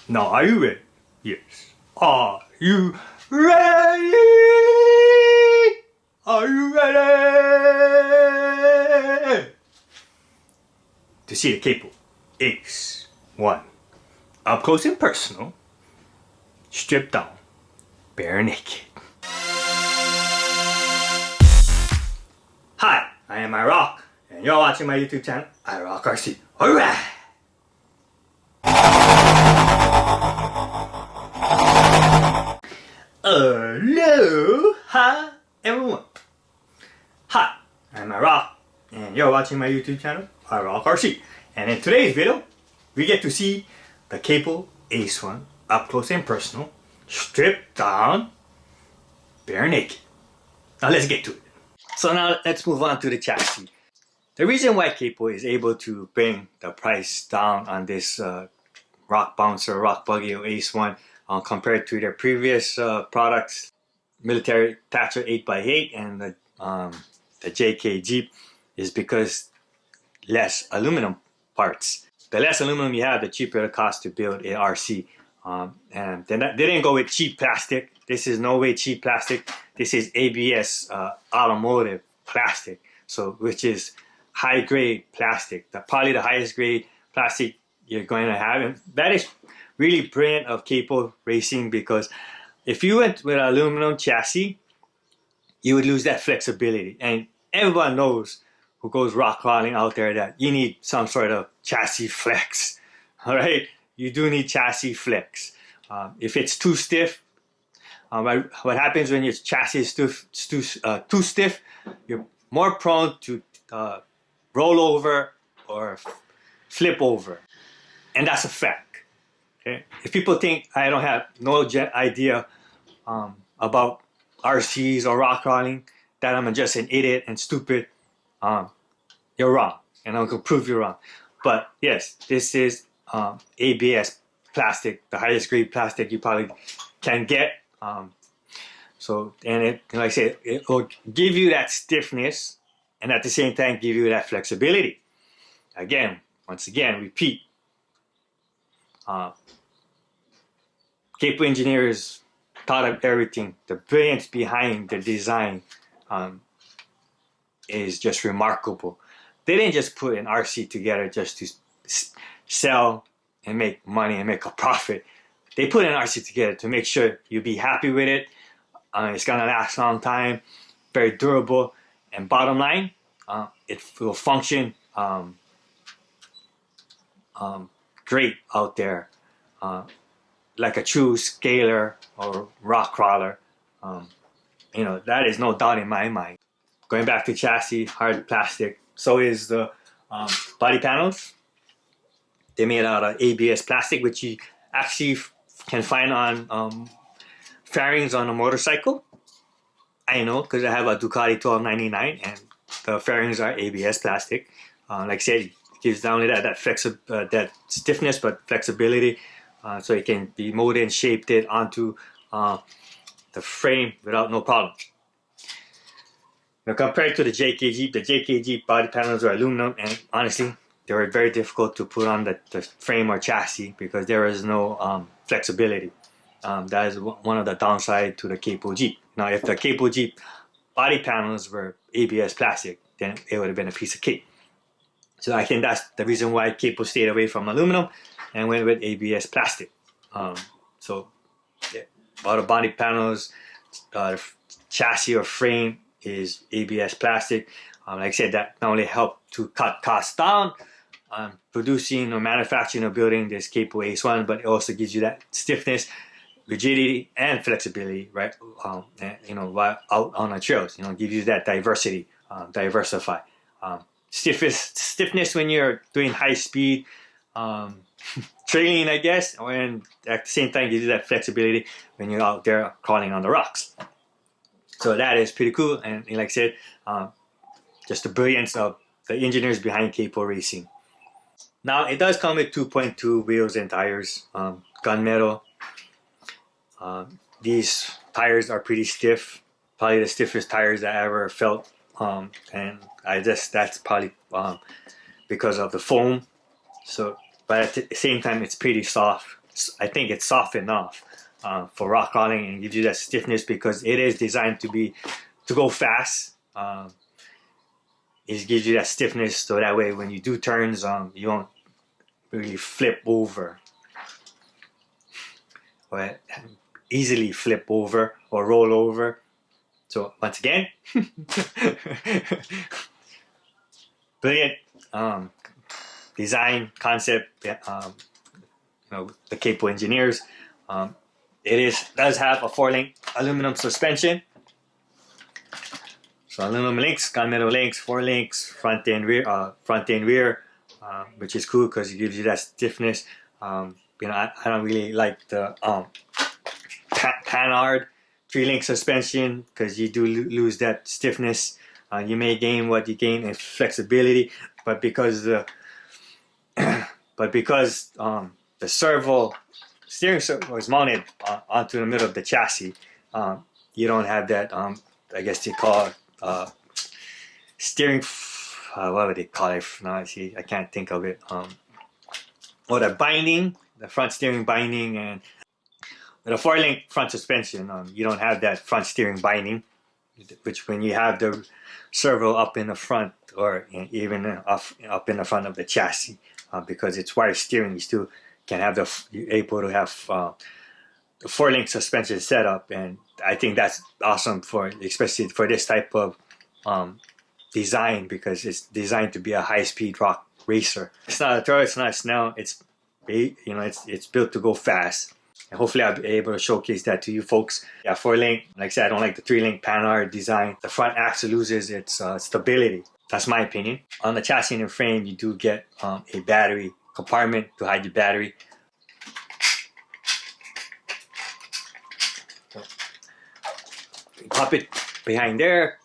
Now, are you ready? Yes. Are you ready? Are you ready to see the Capo Ace1 up close and personal, stripped down, bare naked? Hi, I am iROCK, and you're watching my YouTube channel, iROCK RC. Alright! Aloha everyone! Hi, I'm iROCK, and you're watching my YouTube channel, iROCK RC. And in today's video, we get to see the Capo Ace1 up close and personal, stripped down, bare naked. Now let's get to it. So now let's move on to the chassis. The reason why Capo is able to bring the price down on this rock bouncer, rock buggy or Ace1 compared to their previous products, military Thatcher 8x8 and the JK Jeep, is because less aluminum parts. The less aluminum you have, the cheaper it costs to build an RC. And they didn't go with cheap plastic. This is no way cheap plastic. This is ABS automotive plastic, so which is high grade plastic. Probably the highest grade plastic you're going to have, and that is really brilliant of Capo Racing, because if you went with an aluminum chassis, you would lose that flexibility. And everyone knows who goes rock crawling out there that you need some sort of chassis flex. All right, you do need chassis flex. If it's too stiff, what happens when your chassis is too stiff, you're more prone to roll over or flip over, and that's a fact. Okay? If people think I don't have no idea about RCs or rock crawling, that I'm just an idiot and stupid, you're wrong, and I'm gonna prove you wrong. But yes, this is ABS plastic, the highest grade plastic you probably can get. So, and it, like I said, it will give you that stiffness and at the same time give you that flexibility. Again, once again, repeat. Capo engineers thought of everything. The brilliance behind the design is just remarkable. They didn't just put an RC together just to sell and make money and make a profit. They put an RC together to make sure you'll be happy with it. It's gonna last a long time, very durable, and bottom line, it will function great out there, like a true scaler or rock crawler. You know, that is no doubt in my mind. Going back to chassis, hard plastic. So is the body panels. They made out of ABS plastic, which you actually can find on fairings on a motorcycle. I know, because I have a Ducati 1299 and the fairings are ABS plastic. Like I said, it gives not only that stiffness but flexibility, so it can be molded and shaped it onto the frame without no problem. Now, compared to the JK Jeep body panels are aluminum, and honestly, they were very difficult to put on the frame or chassis because there is no flexibility. That is one of the downside to the Capo Jeep. Now, if the Capo Jeep body panels were ABS plastic, then it would have been a piece of cake. So I think that's the reason why Capo stayed away from aluminum and went with ABS plastic. So yeah, all the body panels, the chassis or frame is ABS plastic. Like I said, that not only helped to cut costs down on producing or manufacturing or building this Capo Ace1, but it also gives you that stiffness, rigidity, and flexibility, right? You know, while out on the trails, you know, gives you that diversity, diversify. Stiffness when you're doing high speed trailing, I guess, and at the same time gives you that flexibility when you're out there crawling on the rocks. So that is pretty cool, and like I said, just the brilliance of the engineers behind Capo Racing. Now, it does come with 2.2 wheels and tires, gunmetal. These tires are pretty stiff, probably the stiffest tires I ever felt, and I guess that's probably because of the foam. So, but at the same time, it's pretty soft. I think it's soft enough for rock crawling and gives you that stiffness because it is designed to go fast. It gives you that stiffness so that way when you do turns, you won't really flip over or easily flip over or roll over. So once again, brilliant design concept. The Capo engineers. It does have a 4-link aluminum suspension. So aluminum links, gunmetal links, 4 links, front and rear, which is cool because it gives you that stiffness. I don't really like the Panhard 3-link suspension because you do lose that stiffness. You may gain what you gain in flexibility, but because the steering servo is mounted onto the middle of the chassis, you don't have that. I guess you call it steering. What would they call it? No, see, I can't think of it. Or the binding, the front steering binding, and with a 4-link front suspension, you don't have that front steering binding, which when you have the servo up in the front or even up in the front of the chassis, because it's wire steering, you still can have you're able to have the 4-link suspension setup, and I think that's awesome especially for this type of design because it's designed to be a high-speed rock racer. It's not a throw, it's not a snail. It's built to go fast. And hopefully I'll be able to showcase that to you folks. Yeah, 4-link. Like I said, I don't like the 3-link Panhard design. The front axle loses its stability. That's my opinion. On the chassis and frame, you do get a battery compartment to hide your battery. So, you pop it behind there,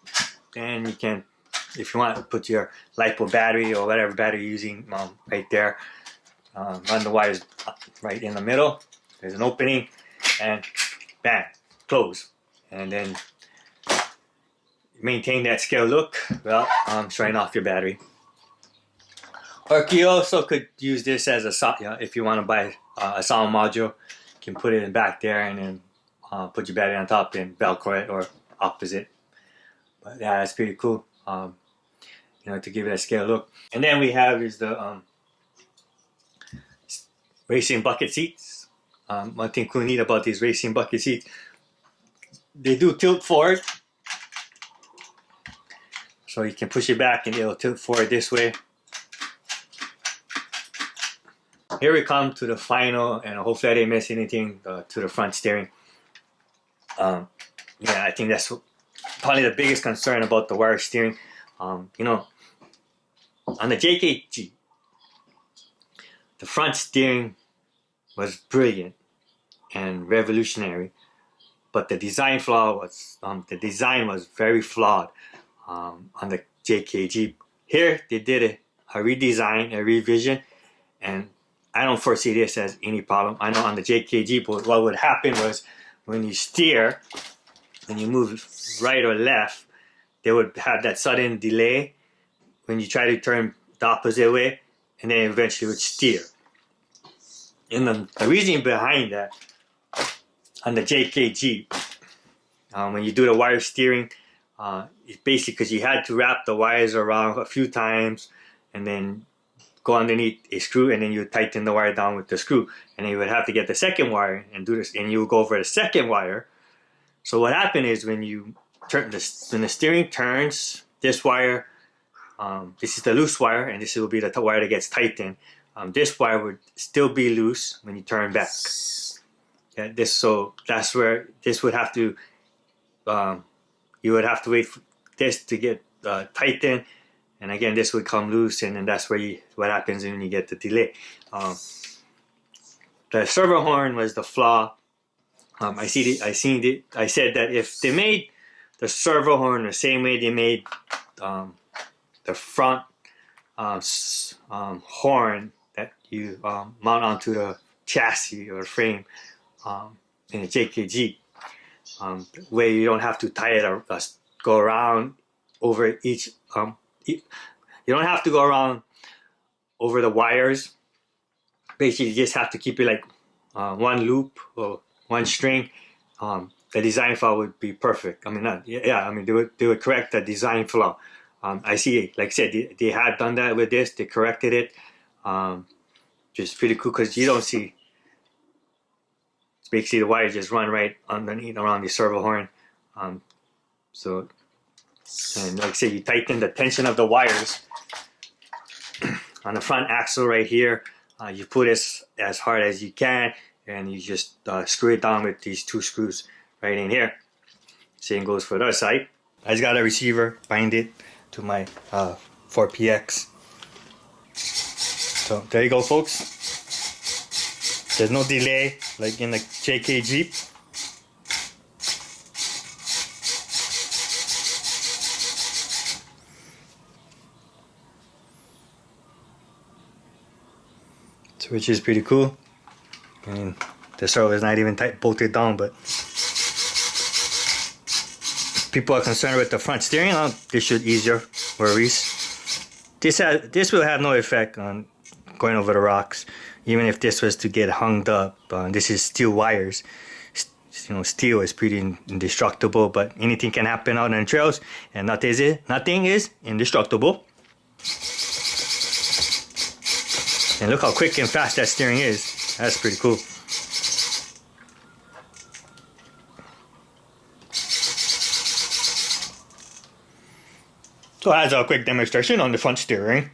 and you can, if you want, to put your LiPo battery or whatever battery you're using right there. Run the wires right in the middle. There's an opening, and bam, close. And then maintain that scale look. Well, showing off your battery. Or you also could use this as if you want to buy a sound module, you can put it in back there and then put your battery on top and Velcro it or opposite. But yeah, that's pretty cool. To give it a scale look. And then we have is the racing bucket seats. One thing cool neat about these racing bucket seats, they do tilt forward. So you can push it back and it'll tilt forward this way. Here we come to the final, and hopefully I didn't miss anything to the front steering. Yeah, I think that's probably the biggest concern about the wire steering. On the JKG, the front steering was brilliant and revolutionary, but the design was very flawed on the JKG. Here they did a redesign, a revision, and I don't foresee this as any problem. I know on the JKG, but what would happen was when you steer, when you move right or left, they would have that sudden delay when you try to turn the opposite way, and then eventually would steer. And the reason behind that, on the JKG, when you do the wire steering, it's basically because you had to wrap the wires around a few times and then go underneath a screw, and then you tighten the wire down with the screw, and then you would have to get the second wire and do this, and you would go over the second wire. So what happened is when you turn when the steering turns, this wire, this is the loose wire, and this will be the wire that gets tightened. This wire would still be loose when you turn back. Yeah, so that's where this would have to, you would have to wait for this to get tightened, and again this would come loose, and then that's where what happens when you get the delay. The servo horn was the flaw. I said that if they made the servo horn the same way they made the front horn that you mount onto the chassis or frame in a JKG, where you don't have to tie it or go around over each. You don't have to go around over the wires. Basically, you just have to keep it like one loop or one string, the design flaw would be perfect. I mean, not, yeah, I mean, they would correct the design flaw. I see, like I said, they had done that with this. They corrected it. Just pretty cool because you don't see, it's basically the wires just run right underneath around the servo horn. So, and like I said, you tighten the tension of the wires on the front axle right here. You put it as hard as you can, and you just screw it down with these two screws right in here. Same goes for the other side. I just got a receiver, bind it to my 4PX. So there you go, folks. There's no delay like in the JK Jeep. Which is pretty cool. And the servo is not even bolted down, but people are concerned with the front steering. This should ease your worries. This will have no effect on going over the rocks, even if this was to get hung up. This is steel wires. You know, steel is pretty indestructible, but anything can happen out on the trails, and nothing is indestructible. And look how quick and fast that steering is. That's pretty cool. So that's a quick demonstration on the front steering.